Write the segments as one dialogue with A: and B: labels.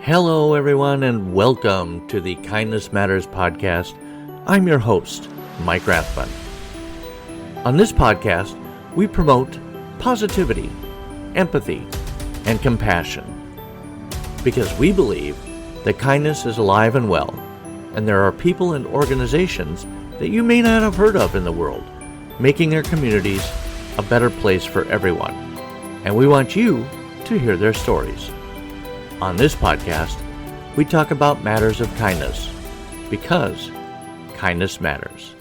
A: Hello, everyone, and welcome to the Kindness Matters podcast. I'm your host, Mike Rathbun. On this podcast, we promote positivity, empathy, and compassion because we believe that kindness is alive and well, and there are people and organizations that you may not have heard of in the world, making their communities a better place for everyone. And we want you to hear their stories. On this podcast, we talk about matters of kindness because kindness matters.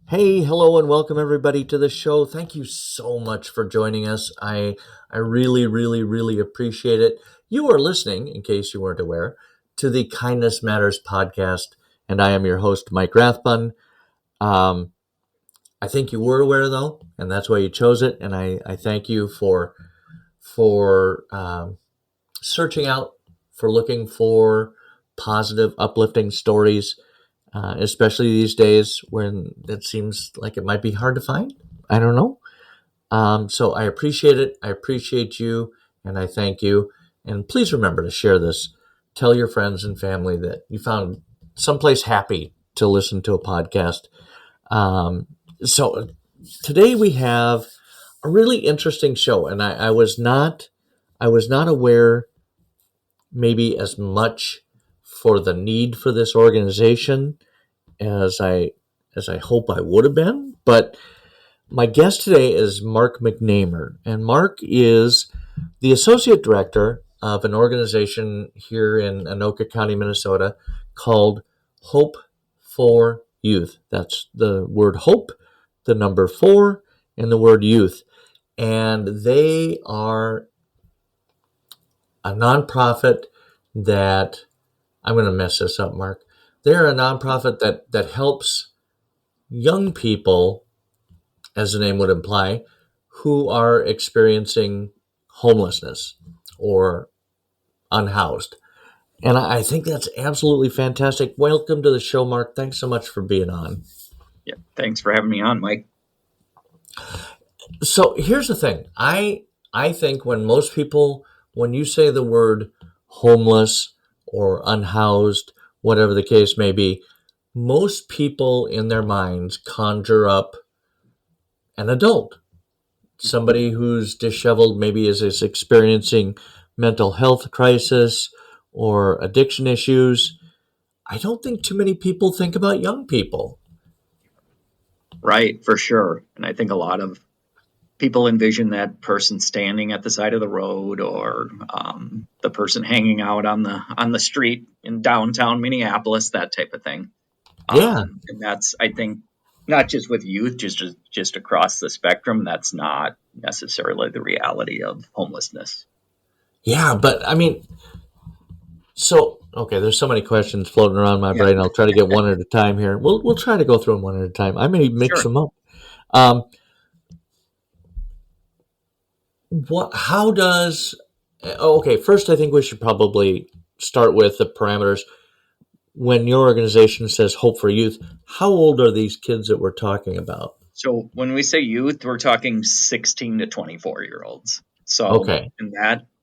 A: Hey, hello, and welcome everybody to the show. Thank you so much for joining us. I really appreciate it. You are listening, in case you weren't aware, to the Kindness Matters podcast, and I am your host, Mike Rathbun. I think you were aware, though, and that's why you chose it, and I thank you for searching out, for looking for positive, uplifting stories, especially these days when it seems like it might be hard to find. I don't know. So I appreciate it. I appreciate you, and I thank you. And please remember to share this. Tell your friends and family that you found someplace happy to listen to a podcast. So today we have a really interesting show, and I was not aware maybe as much for the need for this organization as I hope I would have been. But my guest today is Mark McNamer, and Mark is the associate director of an organization here in Anoka County, Minnesota, called Hope for Youth. That's the word hope, the number 4, and the word youth. And they are a nonprofit that, I'm going to mess this up, Mark. They're a nonprofit that helps young people, as the name would imply, who are experiencing homelessness or unhoused. And I think that's absolutely fantastic. Welcome to the show, Mark. Thanks so much for being on.
B: Yeah, thanks for having me on, Mike.
A: So here's the thing. I think when you say the word homeless or unhoused, whatever the case may be, most people in their minds conjure up an adult, somebody who's disheveled, maybe is experiencing mental health crisis or addiction issues. I don't think too many people think about young people.
B: Right, for sure. And I think a lot of people envision that person standing at the side of the road, or the person hanging out on the street in downtown Minneapolis, that type of thing.
A: Yeah.
B: And that's, I think, not just with youth, just across the spectrum. That's not necessarily the reality of homelessness.
A: Yeah, but I mean, okay, there's so many questions floating around my brain. I'll try to get one at a time here. We'll try to go through them one at a time. I may mix them up. First I think we should probably start with the parameters. When your organization says Hope for Youth, how old are these kids that we're talking about?
B: So when we say youth, we're talking 16 to 24-year-olds. So
A: okay.
B: And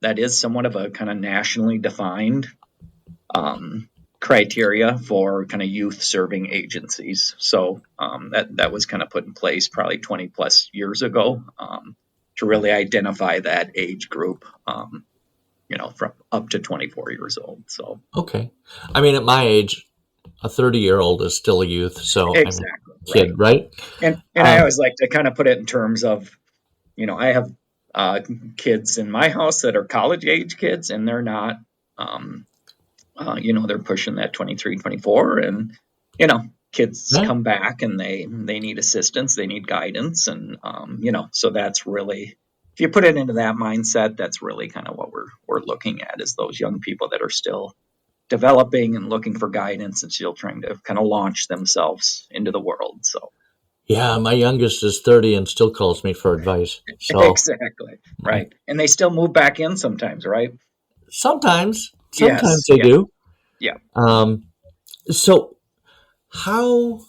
B: that is somewhat of a kind of nationally defined criteria for kind of youth serving agencies. So that was kind of put in place probably 20 plus years ago to really identify that age group, from up to 24 years old. So
A: okay, I mean, at my age, a 30-year-old is still a youth. So
B: exactly,
A: I'm a kid, right?
B: And I always like to kind of put it in terms of, I have kids in my house that are college age kids, and they're not. They're pushing that 23, 24, and, kids come back and they need assistance, they need guidance. And, so that's really, if you put it into that mindset, that's really kind of what we're looking at, is those young people that are still developing and looking for guidance and still trying to kind of launch themselves into the world. So.
A: Yeah, my youngest is 30 and still calls me for advice. So.
B: Exactly. Right. And they still move back in sometimes, right?
A: Sometimes
B: Yes,
A: they do.
B: Yeah.
A: So how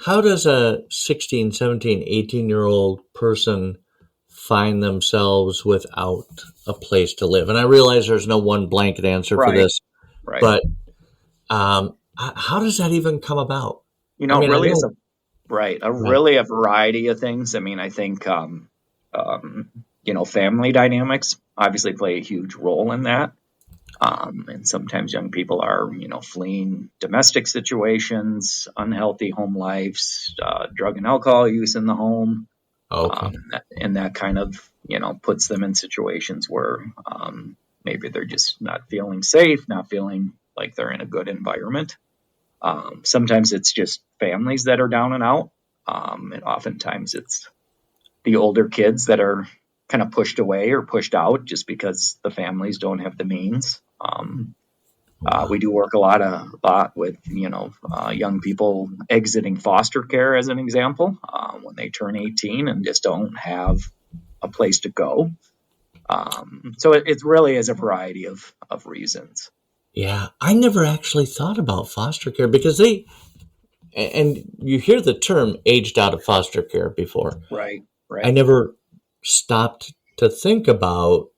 A: does a 16, 17, 18-year-old person find themselves without a place to live? And I realize there's no one blanket answer for
B: Right.
A: this,
B: Right.
A: but how does that even come about?
B: You
A: I
B: know, it
A: mean, I
B: really is
A: know,
B: a right, a
A: right?
B: really a variety of things. I mean, I think um, family dynamics obviously play a huge role in that. And sometimes young people are, fleeing domestic situations, unhealthy home lives, drug and alcohol use in the home,
A: Okay,
B: and that kind of, puts them in situations where maybe they're just not feeling safe, not feeling like they're in a good environment. Sometimes it's just families that are down and out, and oftentimes it's the older kids that are kind of pushed away or pushed out just because the families don't have the means.
A: wow,
B: We do work a lot with young people exiting foster care as an example, when they turn 18 and just don't have a place to go. So it really is a variety of reasons.
A: yeah. I never actually thought about foster care because and you hear the term aged out of foster care before.
B: Right,
A: I
B: right.
A: never stopped to think about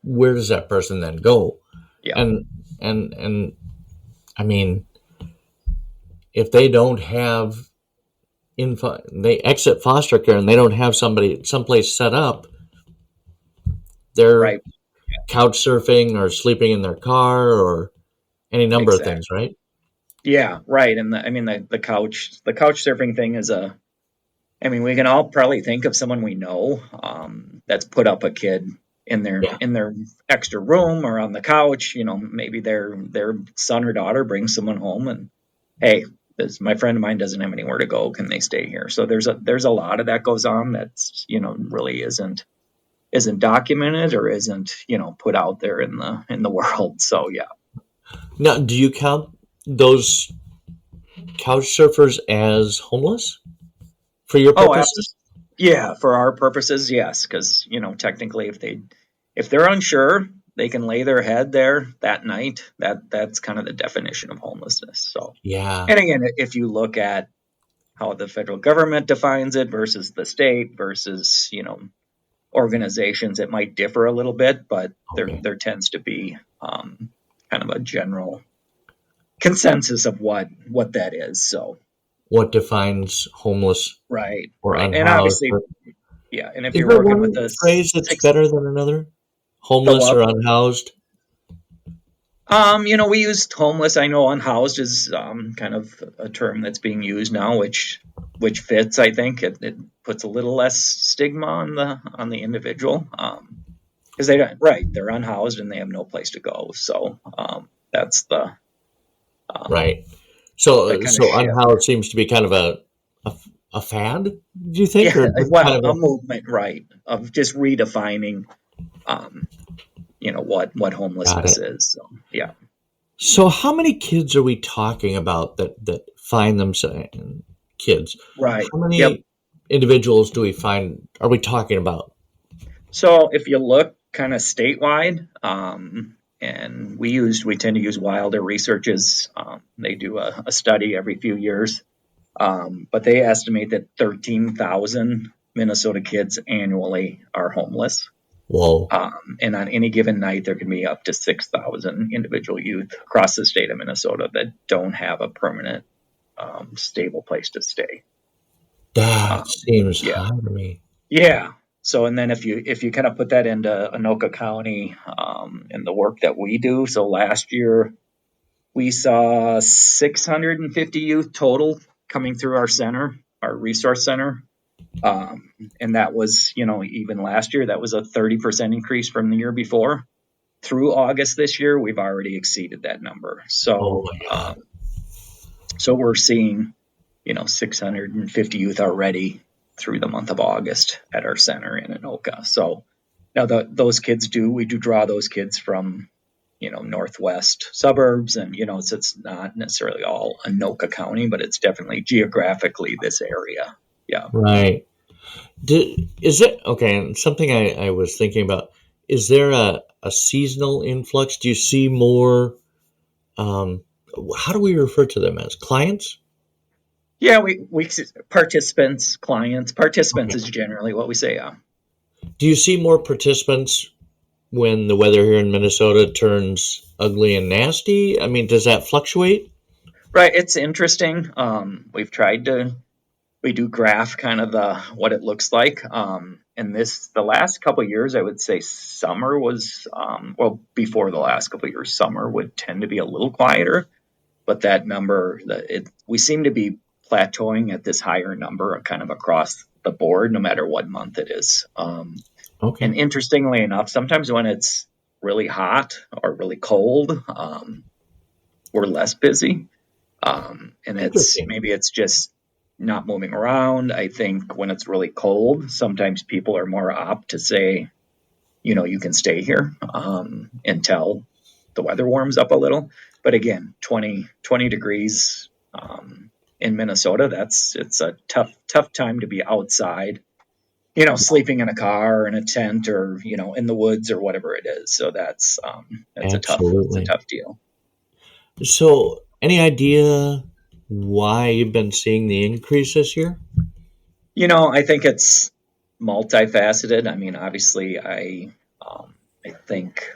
A: where does that person then go,
B: Yeah,
A: and and I mean, if they don't have they exit foster care and they don't have someplace set up, they're
B: right.
A: couch surfing or sleeping in their car or any number of things,
B: Exactly.
A: right?
B: Yeah, right. And I mean, the couch surfing thing is I mean, we can all probably think of someone we know, that's put up a kid in their
A: Yeah.
B: in their extra room or on the couch. Maybe their son or daughter brings someone home, and hey, my friend of mine doesn't have anywhere to go. Can they stay here? So there's a lot of that goes on that's really isn't documented or isn't put out there in the world. So yeah.
A: Now, do you count those couch surfers as homeless for your
B: Oh,
A: purposes?
B: yeah, for our purposes, yes, because technically, if they're unsure, they can lay their head there that night. That's kind of the definition of homelessness. So,
A: Yeah.
B: and again, if you look at how the federal government defines it versus the state versus organizations, it might differ a little bit, but there
A: Okay.
B: there tends to be kind of a general consensus of what that is. So,
A: What defines homeless
B: right,
A: or
B: right, and
A: unhoused?
B: obviously, yeah, and if
A: Is
B: you're
A: there
B: working with
A: one
B: the
A: phrase that's
B: six.
A: better than another?
B: The
A: Homeless or
B: what?
A: unhoused?
B: We used homeless. I know unhoused is kind of a term that's being used now, which fits. I think it puts a little less stigma on the individual, because they don't, right, they're unhoused and they have no place to go. So that's um,
A: Right.
B: the
A: So,
B: kind of
A: so
B: shift.
A: unhoused seems to be kind of a, a fad, do you think,
B: Yeah,
A: or just kind
B: well,
A: of
B: a
A: a
B: movement, right, of just redefining, um, what
A: got
B: homelessness
A: it?
B: is. So yeah,
A: So, how many kids are we talking about that find themselves kids?
B: right.
A: How
B: Yep.
A: many individuals do we find? Are we talking about?
B: So if you look kind of statewide, and we tend to use Wilder Research's. They do a study every few years, but they estimate that 13,000 Minnesota kids annually are homeless.
A: Whoa,
B: And on any given night, there can be up to 6,000 individual youth across the state of Minnesota that don't have a permanent, stable place to stay.
A: that
B: Um,
A: seems
B: yeah.
A: high to me.
B: Yeah. So, and then if you kind of put that into Anoka County, and the work that we do, so last year we saw 650 youth total coming through our center, our resource center, and that was even last year that was a 30% increase from the year before. Through August this year, we've already exceeded that number.
A: Oh
B: So,
A: my God,
B: we're seeing 650 youth already through the month of August at our center in Anoka. So now those kids we do draw those kids from northwest suburbs, and it's not necessarily all Anoka County, but it's definitely geographically this area. Yeah.
A: right? Is it okay? And something I was thinking about, is there a seasonal influx? Do you see more? Um, how do we refer to them as clients?
B: Yeah, we participants, clients. Participants
A: Okay.
B: is generally what we say. Yeah.
A: Do you see more participants when the weather here in Minnesota turns ugly and nasty? I mean, does that fluctuate?
B: Right, it's interesting. We've tried to we do graph kind of the what it looks like. And the last couple of years, I would say summer was well before the last couple of years, summer would tend to be a little quieter, but that number we seem to be plateauing at this higher number kind of across the board, no matter what month it is. And
A: Okay,
B: interestingly enough, sometimes when it's really hot or really cold, we're less busy. And it's
A: interesting.
B: maybe it's just not moving around. I think when it's really cold, sometimes people are more apt to say, you can stay here until the weather warms up a little. But again, 20 degrees in Minnesota, it's a tough time to be outside, sleeping in a car or in a tent or, in the woods or whatever it is. So that's a
A: Absolutely.
B: tough deal.
A: So, any idea why you've been seeing the increase this year?
B: I think it's multifaceted. I mean, obviously, I think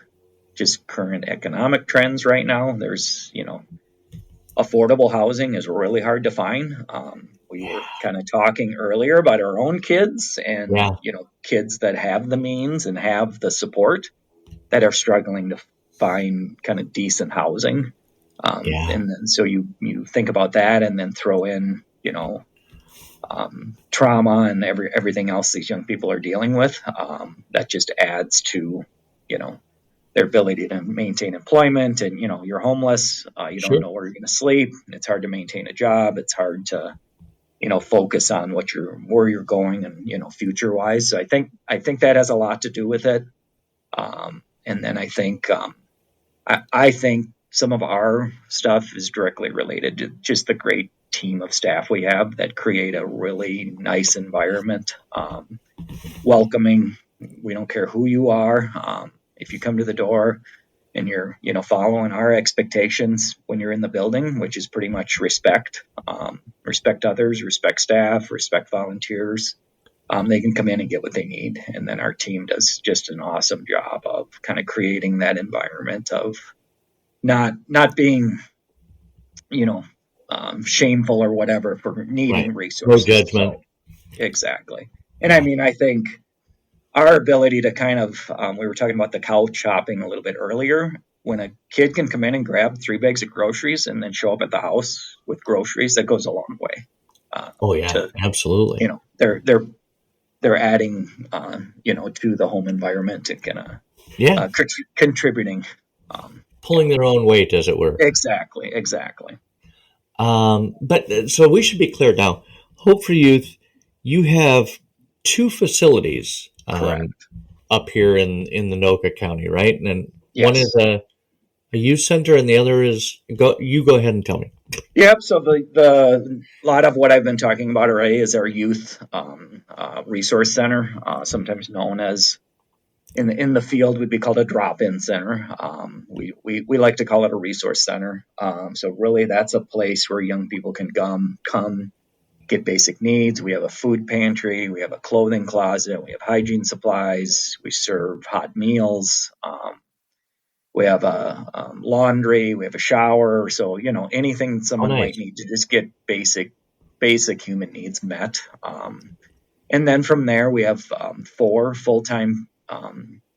B: just current economic trends right now. There's, affordable housing is really hard to find. We
A: Yeah.
B: were kind of talking earlier about our own kids and,
A: Yeah.
B: kids that have the means and have the support that are struggling to find kind of decent housing.
A: Yeah.
B: And then so you think about that and then throw in, trauma and everything else these young people are dealing with. That just adds to, you know, their ability to maintain employment. And you're homeless. You don't
A: Sure.
B: know where you're going to sleep. It's hard to maintain a job. It's hard to focus on where you're going and future wise. So I think that has a lot to do with it. And then I think some of our stuff is directly related to just the great team of staff we have that create a really nice environment, welcoming. We don't care who you are. If you come to the door and you're, following our expectations when you're in the building, which is pretty much respect, respect others, respect staff, respect volunteers. They can come in and get what they need, and then our team does just an awesome job of kind of creating that environment of not being you know shameful or whatever for
A: Right.
B: needing
A: No
B: resources.
A: judgment.
B: So exactly. And I mean, I think our ability to kind of we were talking about the couch shopping a little bit earlier. When a kid can come in and grab 3 bags of groceries and then show up at the house with groceries, that goes a long way.
A: Oh yeah,
B: To
A: absolutely.
B: they're adding to the home environment and kind of
A: Yeah,
B: contributing. Um, you
A: pulling
B: know
A: their own weight, as it were.
B: exactly.
A: But so we should be clear now. Hope for Youth, you have two facilities
B: Correct.
A: up here in the Noka County, right? And then one is
B: Yes.
A: a youth center, and the other is go. You go ahead and tell me.
B: Yep. So the lot of what I've been talking about already is our youth resource center, sometimes known as in the field would be called a drop-in center. We like to call it a resource center. So really, that's a place where young people can come get basic needs. We have a food pantry, we have a clothing closet, we have hygiene supplies, we serve hot meals. We have a laundry, we have a shower. So anything
A: Oh,
B: someone might
A: nice.
B: need to just get basic human needs met. And then from there, we have 4 full-time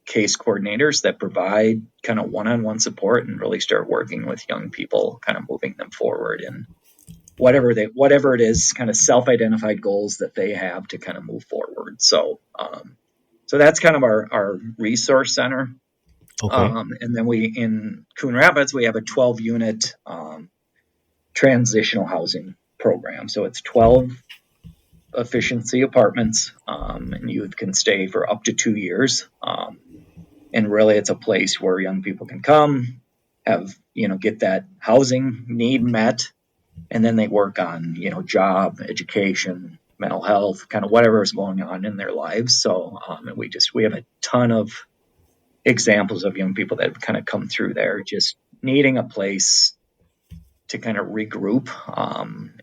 B: case coordinators that provide kind of one-on-one support and really start working with young people, kind of moving them forward and whatever it is, kind of self-identified goals that they have to kind of move forward. So that's kind of our resource center.
A: Okay.
B: And then in Coon Rapids, we have a 12-unit transitional housing program. So it's 12 efficiency apartments, and you can stay for up to 2 years. And really, it's a place where young people can come, get that housing need met, and then they work on, job, education, mental health, kind of whatever is going on in their lives. So, and we have a ton of examples of young people that have kind of come through there, just needing a place to kind of regroup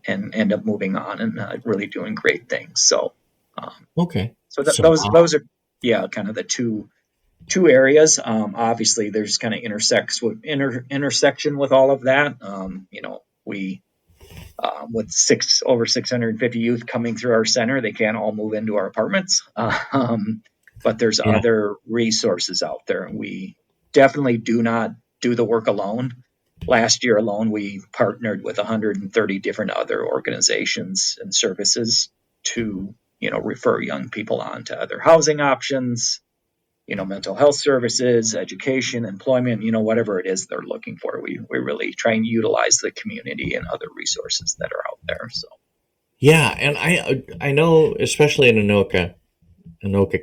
B: and end up moving on and really doing great things. So, um,
A: Okay.
B: so
A: So
B: those are. yeah, kind of the two areas. Obviously, there's kind of intersection with all of that. We with over 650 youth coming through our center, they can't all move into our apartments. But there's
A: Yeah.
B: other resources out there, and we definitely do not do the work alone. Last year alone, we partnered with 130 different other organizations and services to, refer young people on to other housing options, mental health services, education, employment, whatever it is they're looking for. We really try and utilize the community and other resources that are out there. So,
A: Yeah, and I know, especially in Anoka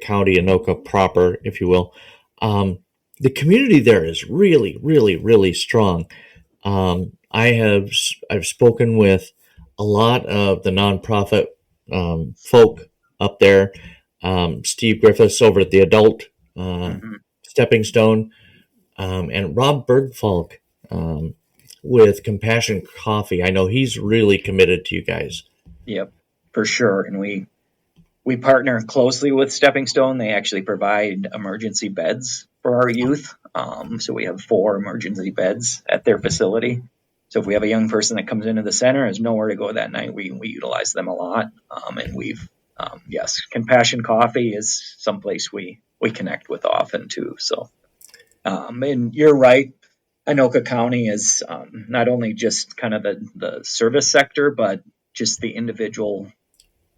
A: County, Anoka proper, if you will, um, the community there is really, really, really strong. I've spoken with a lot of the nonprofit folk up there. Steve Griffiths over at the Adult
B: mm-hmm.
A: Stepping Stone, and Rob Bergfalk with Compassion Coffee. I know he's really committed to you guys.
B: Yep, for sure. And we partner closely with Stepping Stone. They actually provide emergency beds for our youth. So we have 4 emergency beds at their facility. So if we have a young person that comes into the center has nowhere to go that night, we utilize them a lot. And yes, Compassion Coffee is someplace we connect with often too. So, and you're right. Anoka County is not only just kind of the service sector, but just the individual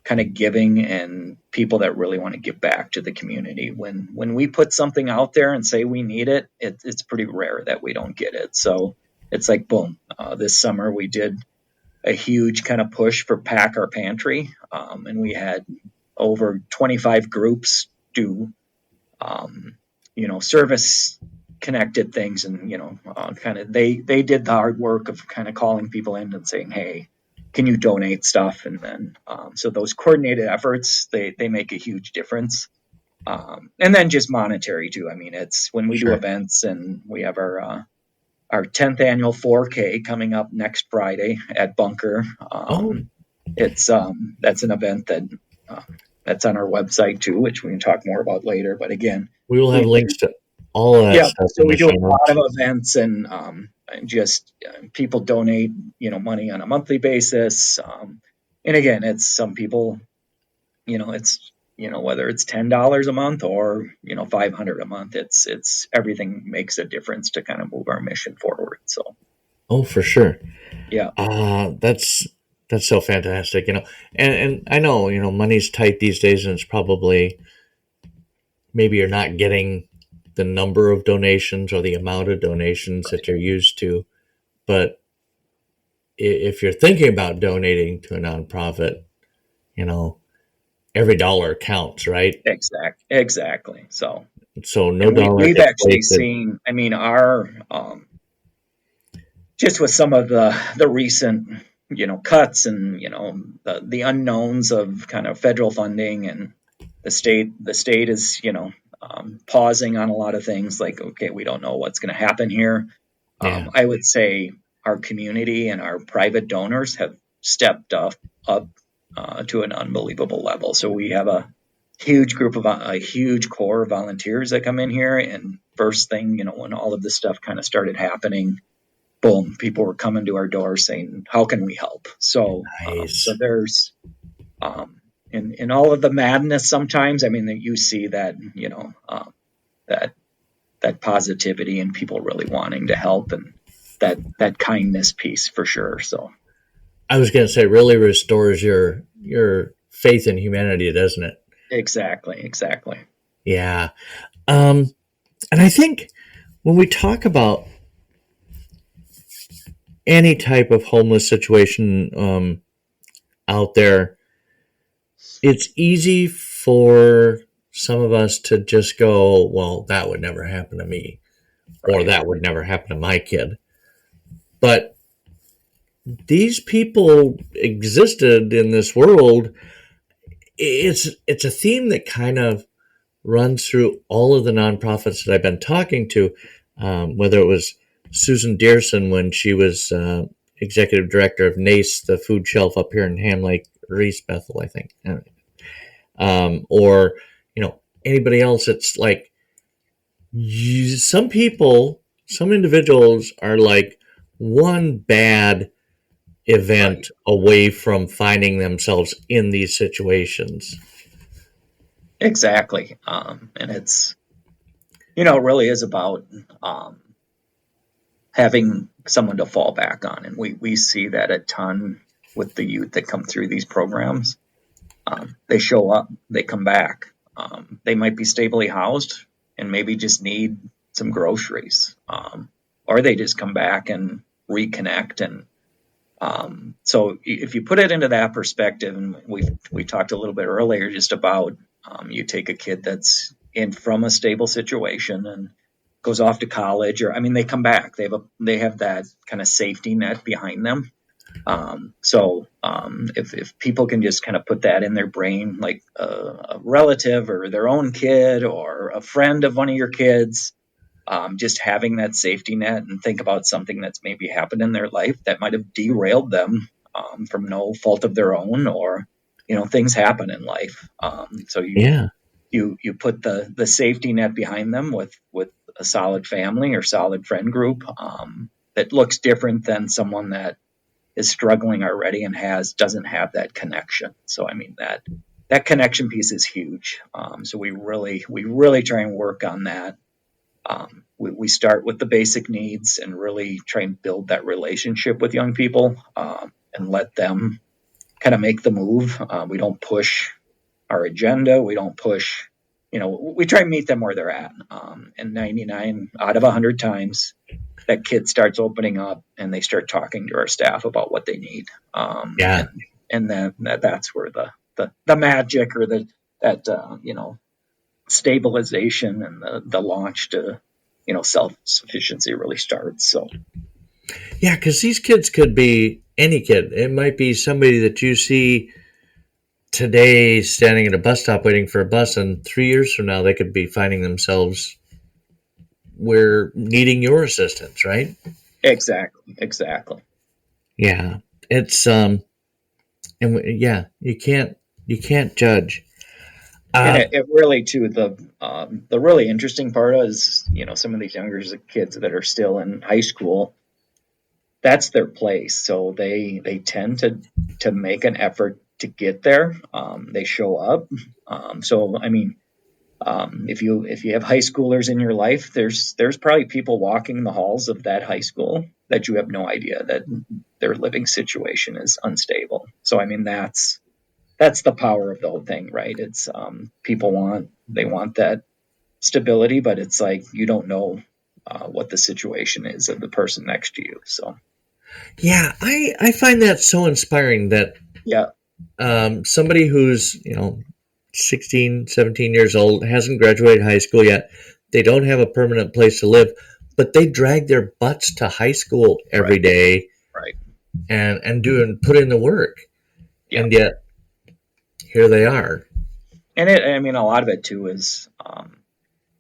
B: kind of giving and people that really want to give back to the community. When we put something out there and say we need it, it's pretty rare that we don't get it. So it's like boom. This summer we did a huge kind of push for Pack Our Pantry, and we had over 25 groups do service connected things, and kind of they did the hard work of kind of calling people in and saying, hey, can you donate stuff? And then so those coordinated efforts, they make a huge difference. And then just monetary too. I mean, it's when we do
A: Sure.
B: events, and we have our 10th annual 4K coming up next Friday at Bunker.
A: Oh,
B: It's That's an event that's on our website too, which we can talk more about later. But again,
A: we will have
B: we
A: links to all of that
B: yeah,
A: stuff
B: so
A: in
B: we
A: the
B: do
A: show
B: a lot
A: notes.
B: of events, and just people donate, money on a monthly basis. And again, it's some people, it's whether it's $10 a month or 500 a month. It's everything makes a difference to kind of move our mission forward. So
A: Oh, for sure.
B: yeah,
A: That's so fantastic. And I know money's tight these days, and it's probably maybe you're not getting the number of donations or the amount of donations that you're used to. But if you're thinking about donating to a nonprofit, you know, every dollar counts, right?
B: exactly. So
A: So no
B: and
A: dollar
B: we've
A: gets
B: actually
A: wasted.
B: seen. I mean, our just with some of the recent cuts, and the unknowns of kind of federal funding, and the state is pausing on a lot of things, like, okay, we don't know what's going to happen here.
A: Yeah.
B: I would say our community and our private donors have stepped up to an unbelievable level. So we have a huge core of volunteers that come in here, and first thing, when all of this stuff kind of started happening, boom, people were coming to our door saying, how can we help? So
A: Nice.
B: there's in all of the madness, sometimes, I mean, that you see that, that that positivity and people really wanting to help, and that kindness piece for sure. So
A: I was going to say, really restores your faith in humanity, doesn't it?
B: exactly.
A: Yeah. Um, and I think when we talk about any type of homeless situation out there, it's easy for some of us to just go, well, that would never happen to me, or
B: Right.
A: that would never happen to my kid. But these people existed in this world. It's a theme that kind of runs through all of the nonprofits that I've been talking to, whether it was Susan Dearson when she was executive director of NACE, the food shelf up here in Ham Lake, or East Bethel, I think, or anybody else, it's like some people, some individuals are like one bad
B: Right.
A: event away from finding themselves in these situations.
B: Exactly. And it's, it really is about um, having someone to fall back on. And we see that a ton with the youth that come through these programs. They show up, they come back. They might be stably housed and maybe just need some groceries. Or they just come back and reconnect. And so if you put it into that perspective, and we talked a little bit earlier just about you take a kid that's in from a stable situation and goes off to college, or I mean, they come back. They have that kind of safety net behind them. If people can just kind of put that in their brain, like a relative or their own kid or a friend of one of your kids, just having that safety net and think about something that's maybe happened in their life that might have derailed them from no fault of their own, or things happen in life. So
A: Yeah.
B: you put the safety net behind them with a solid family or solid friend group that looks different than someone that is struggling already and doesn't have that connection. So I mean that connection piece is huge. So we really try and work on that. We start with the basic needs and really try and build that relationship with young people, and let them kind of make the move. We don't push our agenda. We don't push, we try and meet them where they're at. And 99 out of 100 times, that kid starts opening up and they start talking to our staff about what they need.
A: Yeah.
B: And then that's where the magic, or that stabilization and the launch to self sufficiency really starts. So
A: Yeah, because these kids could be any kid. It might be somebody that you see today standing at a bus stop waiting for a bus, and 3 years from now, they could be finding themselves where needing your assistance, right?
B: exactly.
A: Yeah. It's, yeah, you can't judge.
B: And
A: Uh,
B: it really too, the really interesting part is some of these younger kids that are still in high school, that's their place. So they tend to make an effort to get there. They show up. So I mean, if you have high schoolers in your life, there's probably people walking the halls of that high school that you have no idea that their living situation is unstable. So I mean, that's the power of the whole thing, right? It's people want that stability, but it's like you don't know what the situation is of the person next to you. So
A: yeah, I find that so inspiring that
B: yeah,
A: somebody who's, 16, 17 years old, hasn't graduated high school yet, they don't have a permanent place to live, but they drag their butts to high school every
B: right,
A: day
B: right,
A: and do and put in the work.
B: yeah.
A: And yet, here they are.
B: And I mean, a lot of it too is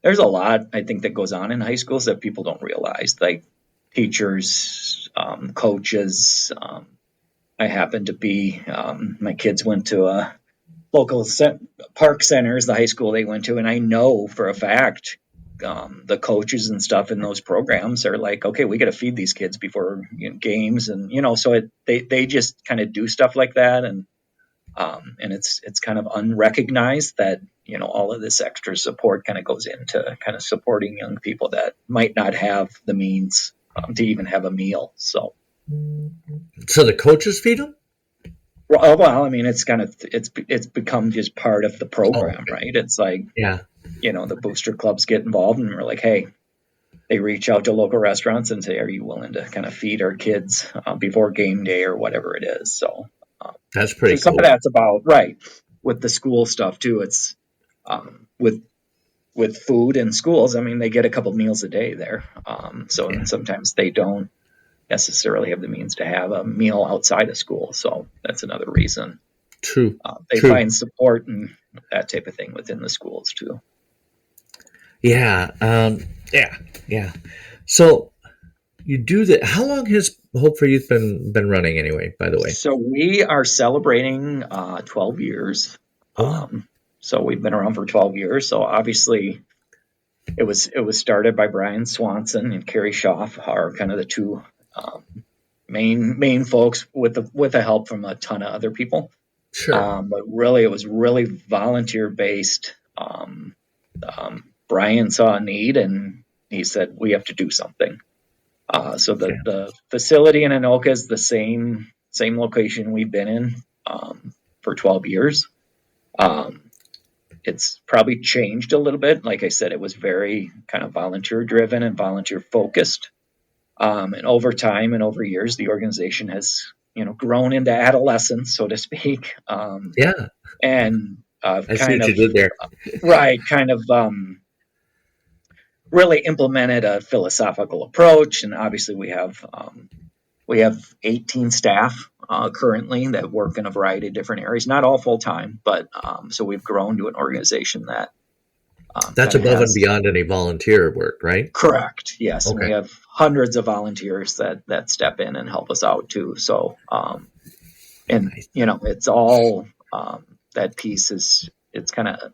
B: there's a lot I think that goes on in high schools that people don't realize, like teachers, coaches. I happen to be my kids went to a local park center is the high school they went to, and I know for a fact the coaches and stuff in those programs are like, okay, we got to feed these kids before games, and so they just kind of do stuff like that, and it's kind of unrecognized that all of this extra support kind of goes into kind of supporting young people that might not have the means to even have a meal. So
A: So the coaches feed them?
B: well, I mean, it's become just part of the
A: Oh,
B: program,
A: okay.
B: right? It's like
A: Yeah.
B: the booster clubs get involved, and we're like, hey, they reach out to local restaurants and say, are you willing to kind of feed our kids before game day or whatever it is? Uh,
A: That's
B: so
A: pretty
B: some of
A: cool.
B: that's about right with the school stuff too. It's with food in schools. I mean, they get a couple meals a day there. And
A: Yeah.
B: sometimes they don't necessarily have the means to have a meal outside of school. So that's another reason
A: True.
B: they
A: True.
B: find support and that type of thing within the schools too.
A: Yeah. Yeah. Yeah. So you do that. How long has Hope for Youth been running anyway? By the way.
B: So we are celebrating 12 years.
A: Oh wow.
B: So we've been around for 12 years. So obviously it was started by Brian Swanson and Carrie Schaff are kind of the two um, main folks with the help from a ton of other people.
A: Sure.
B: But really, it was really volunteer based. Brian saw a need and he said, we have to do something. So
A: Okay.
B: the facility in Anoka is the same location we've been in for 12 years. Um, it's probably changed a little bit. Like I said, it was very kind of volunteer driven and volunteer focused. And over time and over years, the organization has grown into adolescence, so to speak,
A: Yeah,
B: and
A: I see
B: kind
A: what you
B: of
A: did there.
B: right, kind of really implemented a philosophical approach. And obviously, we have 18 staff currently that work in a variety of different areas, not all full time, but so we've grown to an organization that
A: That's
B: kind of
A: above and
B: has.
A: beyond any volunteer work, right?
B: Correct. Yes, and we
A: Okay.
B: have hundreds of volunteers that step in and help us out too. So, and
A: Nice.
B: it's all that piece is it's kind of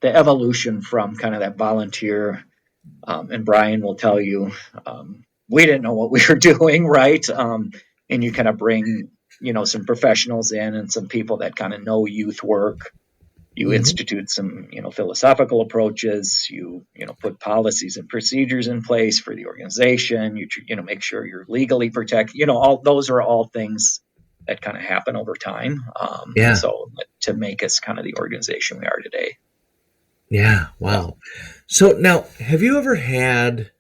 B: the evolution from kind of that volunteer. And Brian will tell you, we didn't know what we were doing, right? And you kind of bring some professionals in and some people that kind of know youth work. You
A: Hmm.
B: institute some philosophical approaches. You put policies and procedures in place for the organization. You make sure you're legally protected. All those are all things that kind of happen over time.
A: Yeah.
B: So to make us kind of the organization we are today.
A: Yeah.
B: Yeah.
A: Wow. So now, have you ever had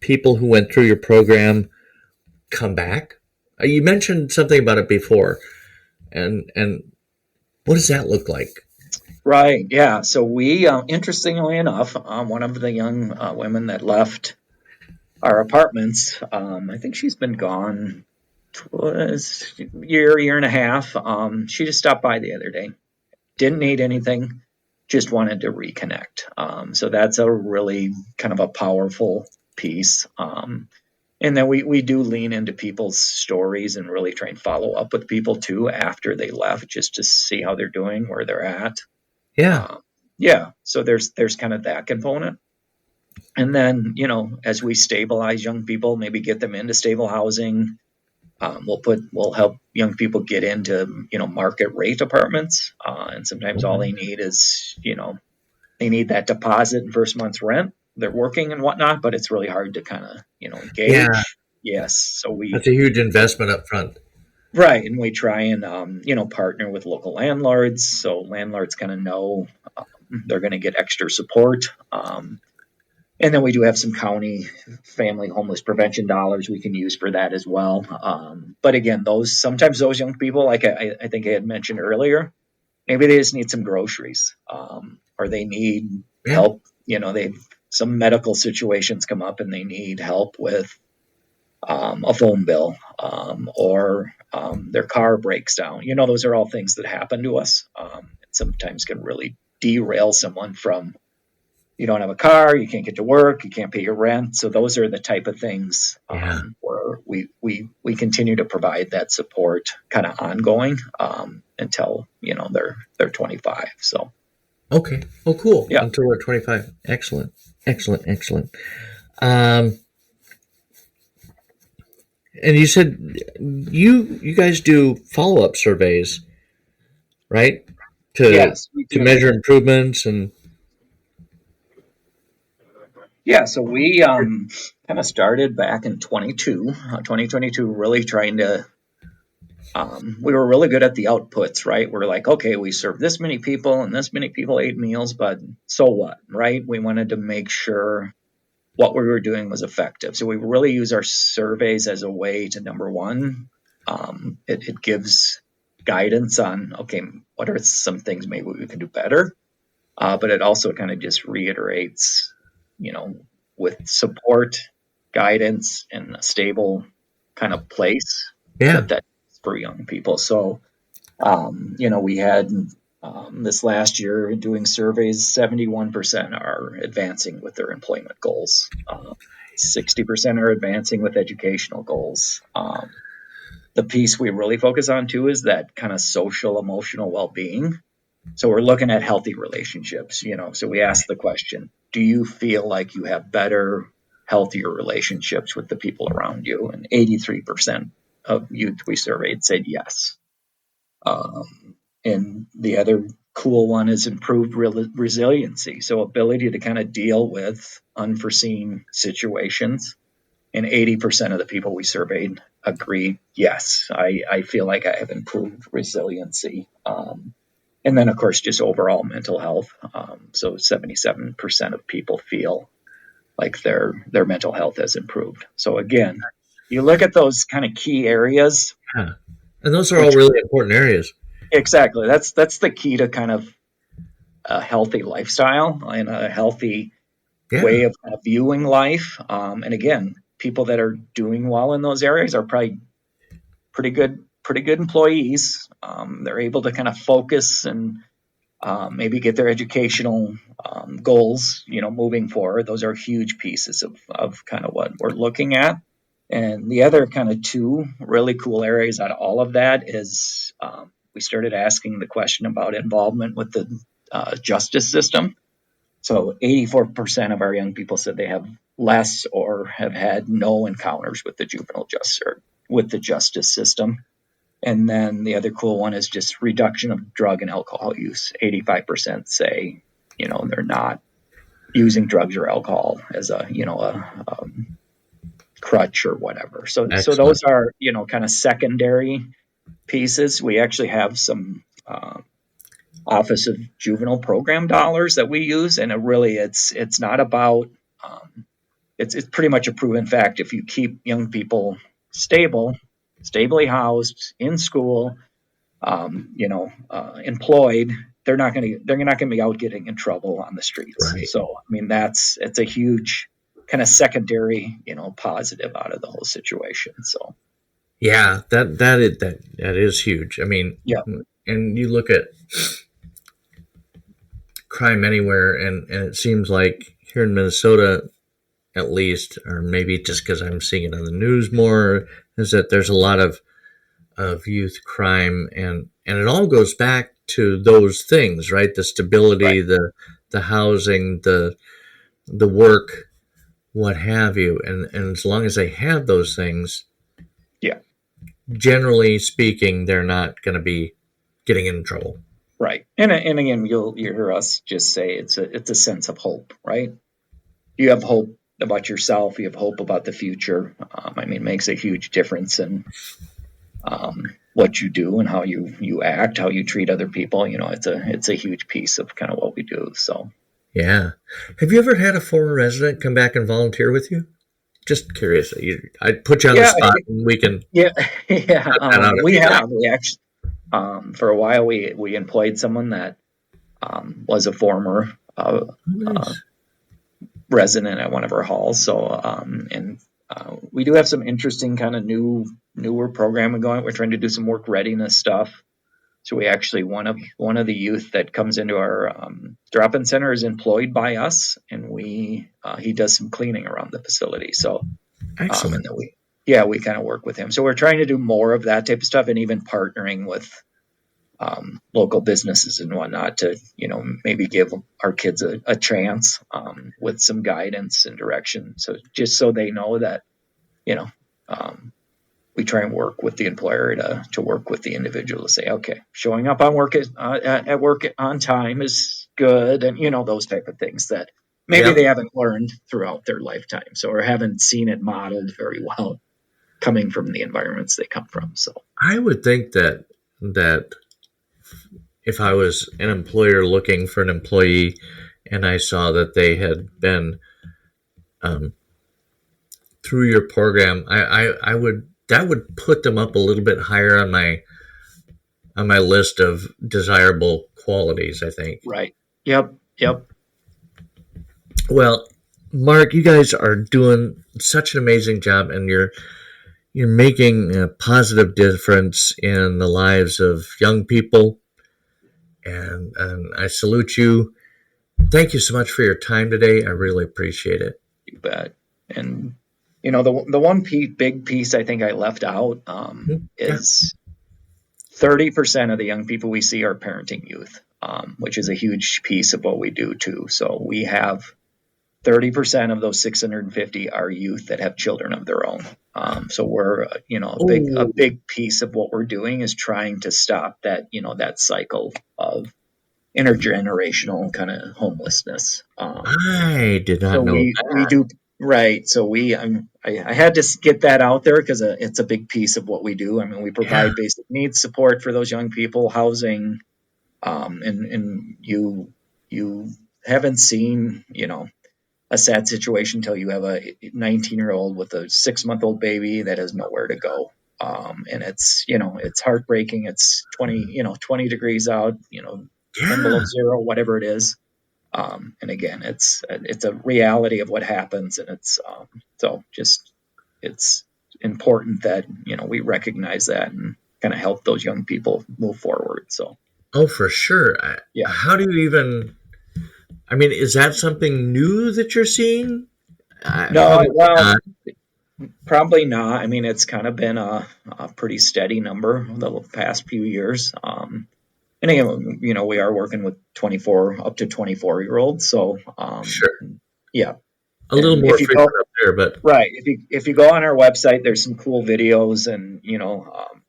A: people who went through your program come back? You mentioned something about it before, and what does that look like?
B: Right. Yeah. So we, interestingly enough, one of the young women that left our apartments, I think she's been gone was year and a half. She just stopped by the other day. Didn't need anything, just wanted to reconnect. So that's a really kind of a powerful piece. And then we do lean into people's stories and really try and follow up with people too after they left, just to see how they're doing, where they're at.
A: Yeah.
B: Um, yeah, so there's kind of that component. And then as we stabilize young people, maybe get them into stable housing, we'll help young people get into market rate apartments, and sometimes all they
A: Mhm.
B: need is they need that deposit and first month's rent. They're working and whatnot, but it's really hard to kind of
A: Yeah,
B: engage. Yes, so we
A: that's a huge investment up front.
B: right, and we try and partner with local landlords, so landlords kind of know they're going to get extra support. And then we do have some county family homeless prevention dollars we can use for that as well. But again, sometimes those young people, like I think I had mentioned earlier, maybe they just need some groceries, or they need
A: Yeah.
B: help. They some medical situations come up and they need help with a phone bill, or their car breaks down. Those are all things that happen to us, and sometimes can really derail someone from you don't have a car, you can't get to work, you can't pay your rent. So those are the type of things
A: Yeah.
B: where we continue to provide that support kind of ongoing, until they're 25. So
A: Okay. Oh, cool.
B: yeah,
A: Until we're 25. Excellent. Excellent. Excellent. Um, and you said you guys do follow up surveys, right? To
B: yes, we
A: to
B: do.
A: measure improvements and
B: Yeah, so we kind of started back in 2022, really trying to. We were really good at the outputs, right? We're like, okay, we served this many people and this many people ate meals, but so what, right? We wanted to make sure what we were doing was effective. So we really use our surveys as a way to, number one, it gives guidance on, okay, what are some things maybe we can do better? But it also kind of just reiterates, you know, with support, guidance, and a stable kind of place
A: yeah.
B: that for young people. So, we had this last year doing surveys, 71% are advancing with their employment goals. 60% are advancing with educational goals. The piece we really focus on too is that kind of social emotional well-being. So we're looking at healthy relationships, so we ask the question, do you feel like you have better, healthier relationships with the people around you? And 83% of youth we surveyed said yes. And the other cool one is improved resiliency. So ability to kind of deal with unforeseen situations. And 80% of the people we surveyed agreed, yes, I feel like I have improved resiliency. And then, of course, just overall mental health. So 77% of people feel like their mental health has improved. So again, you look at those kind of key areas,
A: Yeah. And those are all
B: which
A: really important areas.
B: exactly that's the key to kind of a healthy lifestyle and a healthy
A: Yeah.
B: way of kind of viewing life. And again, people that are doing well in those areas are probably pretty good employees. They're able to kind of focus and maybe get their educational goals, moving forward. Those are huge pieces of kind of what we're looking at. And the other kind of two really cool areas out of all of that is we started asking the question about involvement with the justice system. So 84% of our young people said they have less or have had no encounters with the juvenile justice or with the justice system. And then the other cool one is just reduction of drug and alcohol use. 85% say, they're not using drugs or alcohol as a crutch or whatever. So
A: Excellent.
B: those are, kind of secondary pieces. We actually have some Office of Juvenile Program dollars that we use, and it's not about it's pretty much a proven fact. If you keep young people stably housed in school, employed, they're not going to be out getting in trouble on the streets.
A: Right.
B: So I mean, it's a huge kind of secondary, positive out of the whole situation. So
A: Yeah, that is huge. I mean,
B: yeah,
A: and you look at crime anywhere, and it seems like here in Minnesota, at least, or maybe just because I'm seeing it on the news more, is that there's a lot of youth crime, and it all goes back to those things, right? The
B: right,
A: stability, the housing, the work, what have you, and as long as they have those things,
B: yeah,
A: generally speaking, they're not going to be getting in trouble.
B: right. And again, you'll hear us just say it's a sense of hope, right? You have hope about yourself. You have hope about the future. I mean, it makes a huge difference in what you do and how you act, how you treat other people. It's a huge piece of kind of what we do. So
A: Yeah. Have you ever had a former resident come back and volunteer with you? Just curious. I'd put you on the
B: yeah,
A: spot, and we can
B: yeah, yeah.
A: cut that out if
B: We
A: you'd like.
B: have we actually for a while we employed someone that was a former uh,
A: Nice.
B: resident at one of our halls. So and we do have some interesting kind of newer programming going. We're trying to do some work readiness stuff. So we actually one of the youth that comes into our drop-in center is employed by us, and he does some cleaning around the facility. So and
A: Excellent.
B: then we kind of work with him. So we're trying to do more of that type of stuff, and even partnering with local businesses and whatnot to maybe give our kids a chance with some guidance and direction. So just so they know that you know. Um, we try and work with the employer to work with the individual to say, okay, showing up on work at work on time is good, and those type of things that maybe
A: Yep.
B: they haven't learned throughout their lifetime, so or haven't seen it modeled very well coming from the environments they come from. So
A: I would think that if I was an employer looking for an employee and I saw that they had been um, through your program, I would that would put them up a little bit higher on my list of desirable qualities, I think.
B: right, yep,
A: Well, Mark, you guys are doing such an amazing job, and you're making a positive difference in the lives of young people, and I salute you. Thank you so much for your time today. I really appreciate it.
B: you bet. And the one big piece I think I left out
A: Yeah.
B: is 30% of the young people we see are parenting youth. which is a huge piece of what we do too. So we have 30% of those 650 are youth that have children of their own. So we're, a big piece of what we're doing is trying to stop that, that cycle of intergenerational kind of homelessness.
A: I did not
B: So
A: know
B: we do right. So I had to get that out there because it's a big piece of what we do. I mean, we
A: Yeah.
B: provide basic needs support for those young people, housing, and you haven't seen a sad situation until you have a 19-year-old with a 6-month-old baby that has nowhere to go. And it's heartbreaking. It's 20 degrees out, 10 below
A: Yeah.
B: zero, whatever it is. And again, it's a reality of what happens. And it's important that, we recognize that and kind of help those young people move forward. So,
A: Oh, for sure.
B: yeah.
A: How do you even? I mean, is that something new that you're seeing?
B: No,
A: Probably
B: well,
A: not.
B: probably not. I mean, it's kind of been a pretty steady number the past few years. And again, we are working with 24 up to 24-year-olds. So,
A: Sure.
B: yeah.
A: A little
B: And
A: more
B: if you
A: frequent
B: go
A: up there, but
B: right, if you go on our website, there's some cool videos and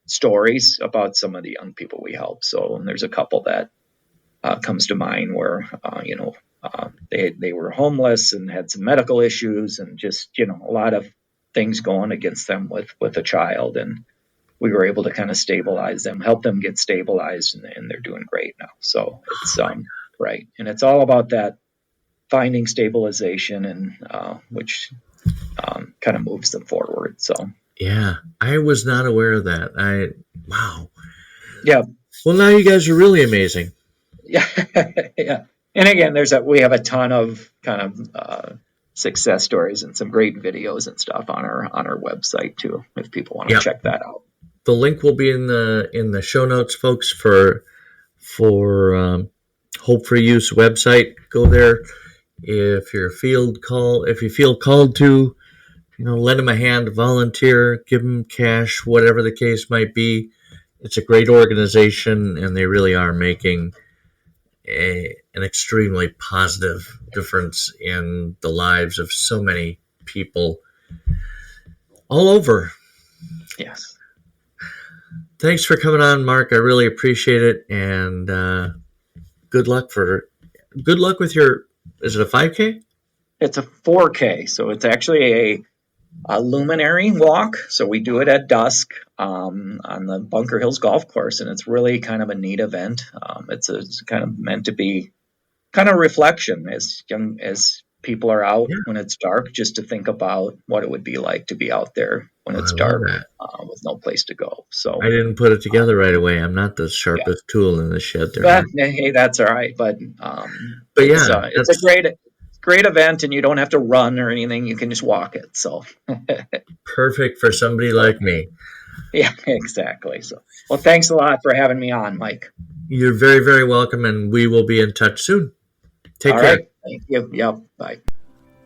B: stories about some of the young people we help. So, and there's a couple that comes to mind where they were homeless and had some medical issues and just a lot of things going against them with a child, and we were able to kind of stabilize them, help them get stabilized, and they're doing great now. So it's right, and it's all about that finding stabilization and which kind of moves them forward. So
A: yeah, I was not aware of that. Wow.
B: yeah.
A: Well, now you guys are really amazing.
B: Yeah. Yeah. And again, we have a ton of kind of success stories and some great videos and stuff on our website too, if people want to
A: Yep.
B: check that out.
A: The link will be in the show notes, folks, for Hope for Youth's website. Go there if you feel called to, lend them a hand, volunteer, give them cash, whatever the case might be. It's a great organization, and they really are making an extremely positive difference in the lives of so many people all over.
B: Yes.
A: Thanks for coming on, Mark. I really appreciate it, and good luck with your. Is it a 5K?
B: It's a 4K, so it's actually a luminary walk. So we do it at dusk on the Bunker Hills Golf Course, and it's really kind of a neat event. It's kind of meant to be kind of reflection as people are out when it's dark, just to think about what it would be like to be out there when it's dark with no place to go. So
A: I didn't put it together right away. I'm not the sharpest tool in the shed there.
B: Hey, that's all right. But
A: yeah,
B: it's a great event, and you don't have to run or anything. You can just walk it. So
A: perfect for somebody like me.
B: Yeah, exactly. So, well, thanks a lot for having me on, Mike.
A: You're very, very welcome, and we will be in touch soon. Take care.
B: Right. Thank you. Yep. Bye.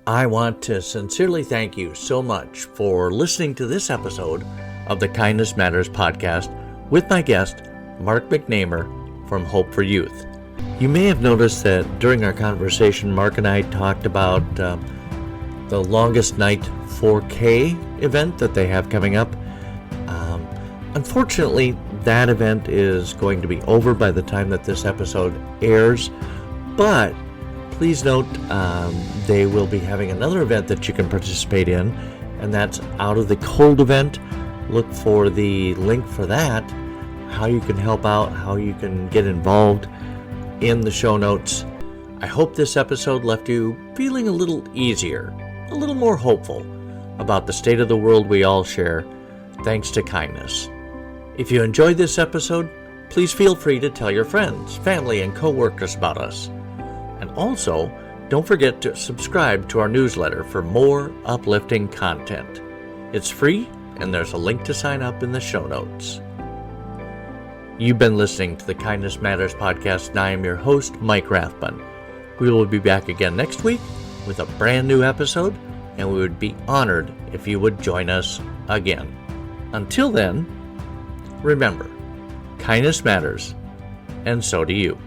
A: I want to sincerely thank you so much for listening to this episode of the Kindness Matters podcast with my guest, Mark McNamer from Hope for Youth. You may have noticed that during our conversation, Mark and I talked about the Longest Night 4K event that they have coming up. Unfortunately, that event is going to be over by the time that this episode airs, but please note they will be having another event that you can participate in, and that's Out of the Cold event. Look for the link for that, how you can help out, how you can get involved in the show notes. I hope this episode left you feeling a little easier, a little more hopeful about the state of the world we all share, thanks to kindness. If you enjoyed this episode, please feel free to tell your friends, family, and coworkers about us. And also, don't forget to subscribe to our newsletter for more uplifting content. It's free, and there's a link to sign up in the show notes. You've been listening to the Kindness Matters podcast, and I am your host, Mike Rathbun. We will be back again next week with a brand new episode, and we would be honored if you would join us again. Until then, remember, kindness matters, and so do you.